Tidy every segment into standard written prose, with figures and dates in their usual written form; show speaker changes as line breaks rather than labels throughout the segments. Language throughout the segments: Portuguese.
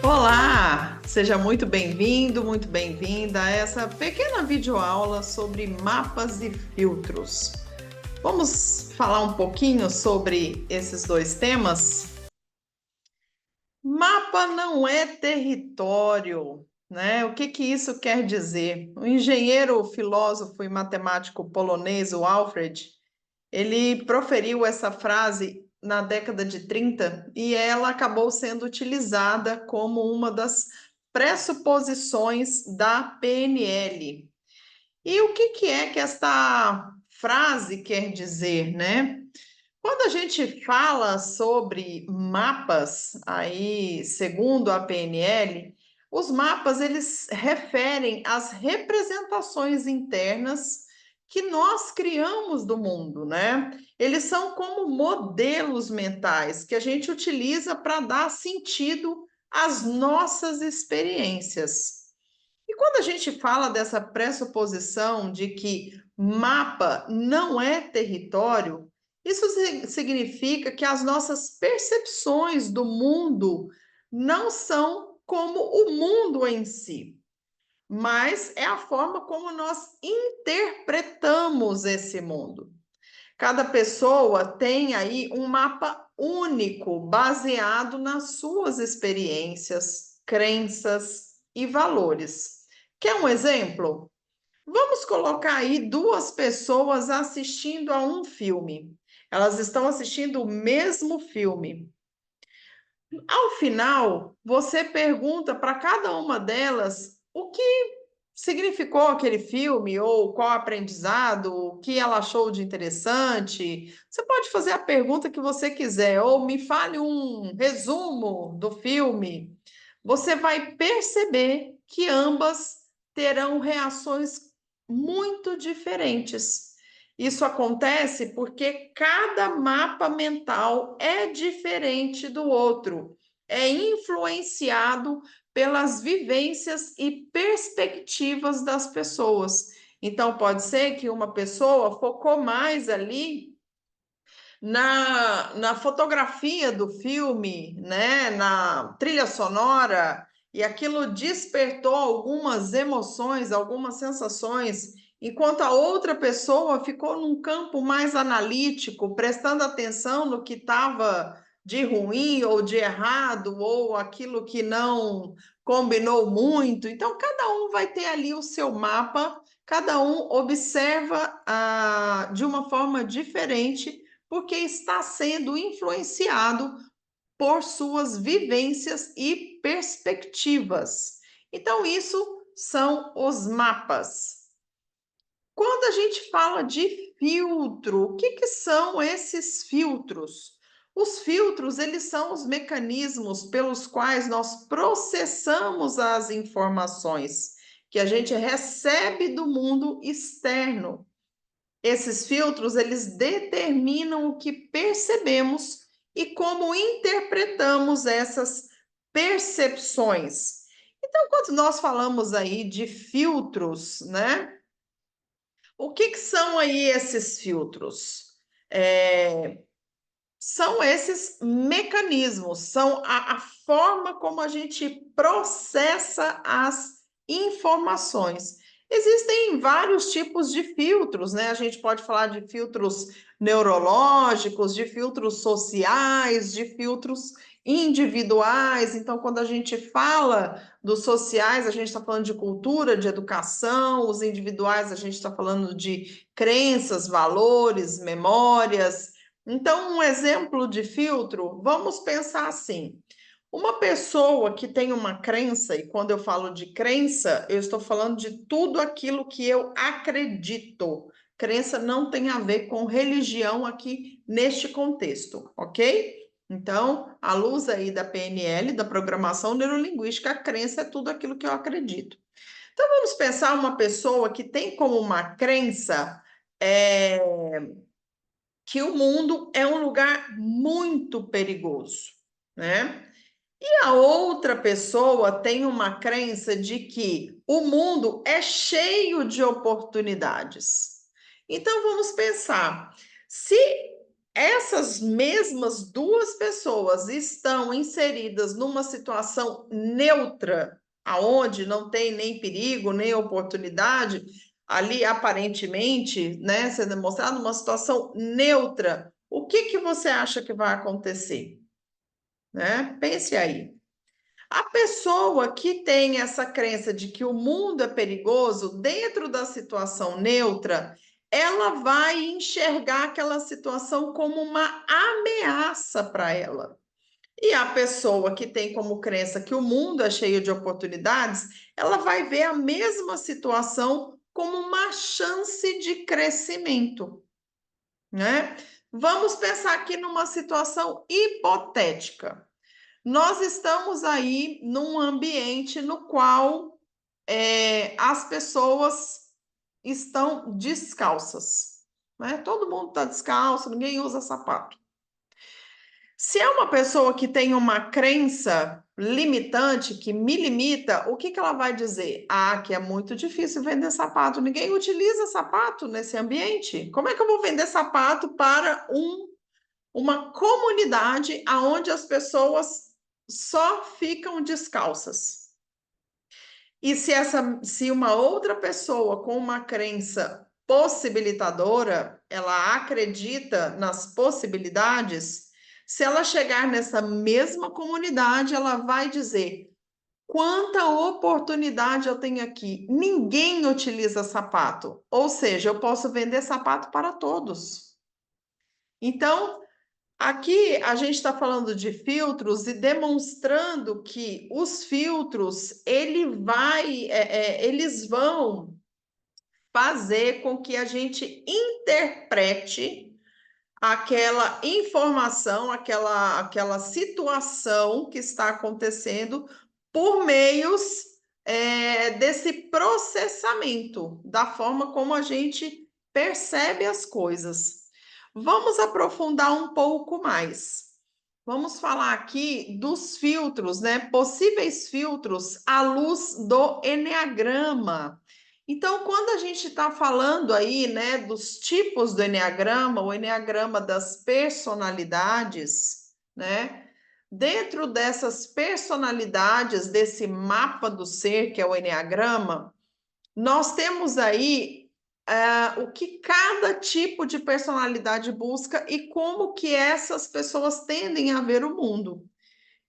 Olá, seja muito bem-vindo, muito bem-vinda a essa pequena videoaula sobre mapas e filtros. Vamos falar um pouquinho sobre esses dois temas? Mapa não é território, né? O que isso quer dizer? O engenheiro, filósofo e matemático polonês, o Alfred, ele proferiu essa frase na década de 30 e ela acabou sendo utilizada como uma das pressuposições da PNL. E o que é que esta frase quer dizer, né? Quando a gente fala sobre mapas, aí, segundo a PNL, os mapas eles referem às representações internas que nós criamos do mundo, né? Eles são como modelos mentais que a gente utiliza para dar sentido às nossas experiências. E quando a gente fala dessa pressuposição de que mapa não é território, isso significa que as nossas percepções do mundo não são como o mundo em si, mas é a forma como nós interpretamos esse mundo. Cada pessoa tem aí um mapa único, baseado nas suas experiências, crenças e valores. Quer um exemplo? Vamos colocar aí duas pessoas assistindo a um filme. Elas estão assistindo o mesmo filme. Ao final, você pergunta para cada uma delas o que significou aquele filme, ou qual aprendizado, o que ela achou de interessante. Você pode fazer a pergunta que você quiser, ou me fale um resumo do filme. Você vai perceber que ambas terão reações muito diferentes. Isso acontece porque cada mapa mental é diferente do outro, é influenciado pelas vivências e perspectivas das pessoas. Então, pode ser que uma pessoa focou mais ali na fotografia do filme, né, na trilha sonora, e aquilo despertou algumas emoções, algumas sensações, enquanto a outra pessoa ficou num campo mais analítico, prestando atenção no que estava de ruim ou de errado, ou aquilo que não combinou muito. Então, cada um vai ter ali o seu mapa, cada um observa de uma forma diferente porque está sendo influenciado por suas vivências e perspectivas. Então, isso são os mapas. Quando a gente fala de filtro, o que são esses filtros? Os filtros, eles são os mecanismos pelos quais nós processamos as informações que a gente recebe do mundo externo. Esses filtros, eles determinam o que percebemos e como interpretamos essas percepções. Então, quando nós falamos aí de filtros, né? O que são aí esses filtros? São esses mecanismos, são a forma como a gente processa as informações. Existem vários tipos de filtros, né? A gente pode falar de filtros neurológicos, de filtros sociais, de filtros individuais. Então, quando a gente fala dos sociais, a gente está falando de cultura, de educação, os individuais, a gente está falando de crenças, valores, memórias. Então, um exemplo de filtro, vamos pensar assim: uma pessoa que tem uma crença, e quando eu falo de crença, eu estou falando de tudo aquilo que eu acredito. Crença não tem a ver com religião aqui neste contexto, ok? Então, à luz aí da PNL, da programação neurolinguística, a crença é tudo aquilo que eu acredito. Então, vamos pensar uma pessoa que tem como uma crença que o mundo é um lugar muito perigoso, né? E a outra pessoa tem uma crença de que o mundo é cheio de oportunidades. Então vamos pensar, se essas mesmas duas pessoas estão inseridas numa situação neutra, aonde não tem nem perigo, nem oportunidade, ali aparentemente, né, sendo demonstrado uma situação neutra, o que que você acha que vai acontecer? Né? Pense aí. A pessoa que tem essa crença de que o mundo é perigoso, dentro da situação neutra, ela vai enxergar aquela situação como uma ameaça para ela. E a pessoa que tem como crença que o mundo é cheio de oportunidades, ela vai ver a mesma situação como uma chance de crescimento, né? Vamos pensar aqui numa situação hipotética. Nós estamos aí num ambiente no qual as pessoas estão descalças, né? Todo mundo está descalço, ninguém usa sapato. Se é uma pessoa que tem uma crença limitante, que me limita, o que que ela vai dizer? Ah, que é muito difícil vender sapato, ninguém utiliza sapato nesse ambiente. Como é que eu vou vender sapato para uma comunidade onde as pessoas só ficam descalças? E se uma outra pessoa com uma crença possibilitadora, ela acredita nas possibilidades, se ela chegar nessa mesma comunidade, ela vai dizer: quanta oportunidade eu tenho aqui. Ninguém utiliza sapato, ou seja, eu posso vender sapato para todos. Então, aqui a gente está falando de filtros e demonstrando que os filtros eles vão fazer com que a gente interprete aquela informação, aquela situação que está acontecendo por meios desse processamento, da forma como a gente percebe as coisas. Vamos aprofundar um pouco mais. Vamos falar aqui dos filtros, né? Possíveis filtros à luz do eneagrama. Então, quando a gente está falando aí, né, dos tipos do eneagrama, o eneagrama das personalidades, né? Dentro dessas personalidades, desse mapa do ser, que é o eneagrama, nós temos aí o que cada tipo de personalidade busca e como que essas pessoas tendem a ver o mundo.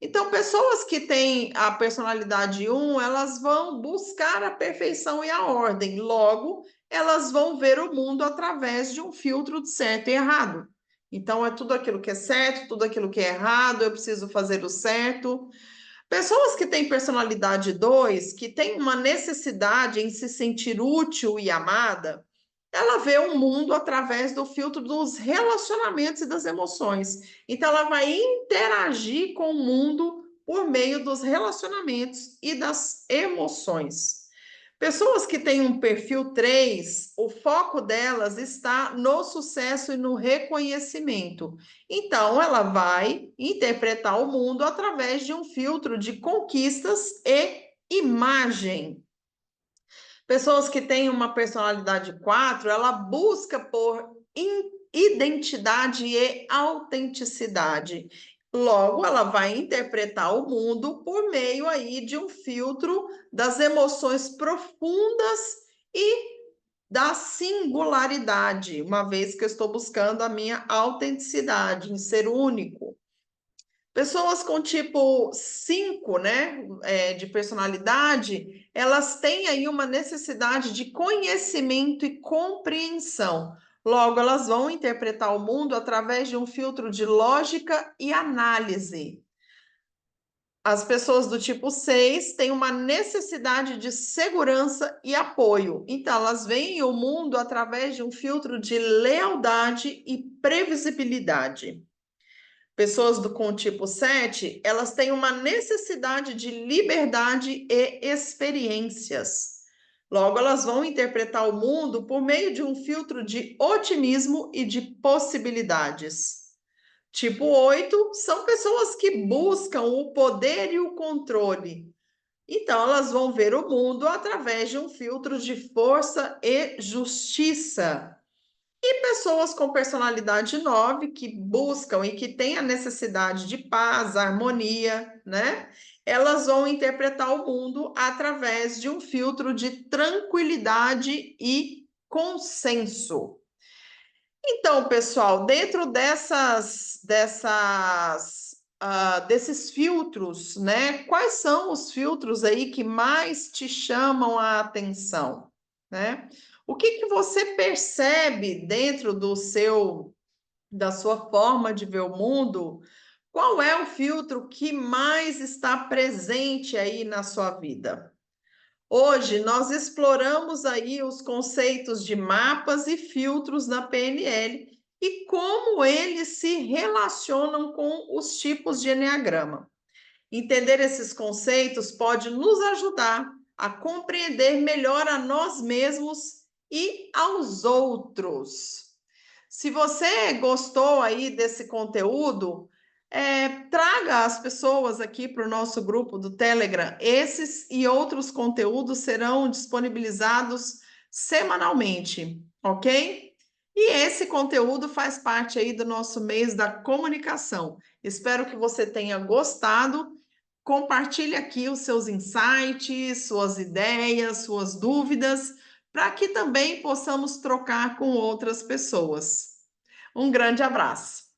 Então, pessoas que têm a personalidade 1, elas vão buscar a perfeição e a ordem. Logo, elas vão ver o mundo através de um filtro de certo e errado. Então, é tudo aquilo que é certo, tudo aquilo que é errado, eu preciso fazer o certo. Pessoas que têm personalidade 2, que têm uma necessidade em se sentir útil e amada, ela vê o mundo através do filtro dos relacionamentos e das emoções. Então, ela vai interagir com o mundo por meio dos relacionamentos e das emoções. Pessoas que têm um perfil 3, o foco delas está no sucesso e no reconhecimento. Então, ela vai interpretar o mundo através de um filtro de conquistas e imagem. Pessoas que têm uma personalidade 4, ela busca por identidade e autenticidade. Logo, ela vai interpretar o mundo por meio aí de um filtro das emoções profundas e da singularidade, uma vez que eu estou buscando a minha autenticidade, em ser único. Pessoas com tipo 5, né, de personalidade, elas têm aí uma necessidade de conhecimento e compreensão. Logo, elas vão interpretar o mundo através de um filtro de lógica e análise. As pessoas do tipo 6 têm uma necessidade de segurança e apoio. Então, elas veem o mundo através de um filtro de lealdade e previsibilidade. Pessoas com o tipo 7, elas têm uma necessidade de liberdade e experiências. Logo, elas vão interpretar o mundo por meio de um filtro de otimismo e de possibilidades. Tipo 8 são pessoas que buscam o poder e o controle. Então, elas vão ver o mundo através de um filtro de força e justiça. E pessoas com personalidade 9 que buscam e que têm a necessidade de paz, harmonia, né? Elas vão interpretar o mundo através de um filtro de tranquilidade e consenso. Então, pessoal, dentro desses filtros, né? Quais são os filtros aí que mais te chamam a atenção, né? O que que você percebe dentro da sua forma de ver o mundo? Qual é o filtro que mais está presente aí na sua vida? Hoje nós exploramos aí os conceitos de mapas e filtros na PNL e como eles se relacionam com os tipos de eneagrama. Entender esses conceitos pode nos ajudar a compreender melhor a nós mesmos e aos outros. Se você gostou aí desse conteúdo, traga as pessoas aqui para o nosso grupo do Telegram. Esses e outros conteúdos serão disponibilizados semanalmente, ok? E esse conteúdo faz parte aí do nosso mês da comunicação. Espero que você tenha gostado. Compartilhe aqui os seus insights, suas ideias, suas dúvidas, para que também possamos trocar com outras pessoas. Um grande abraço.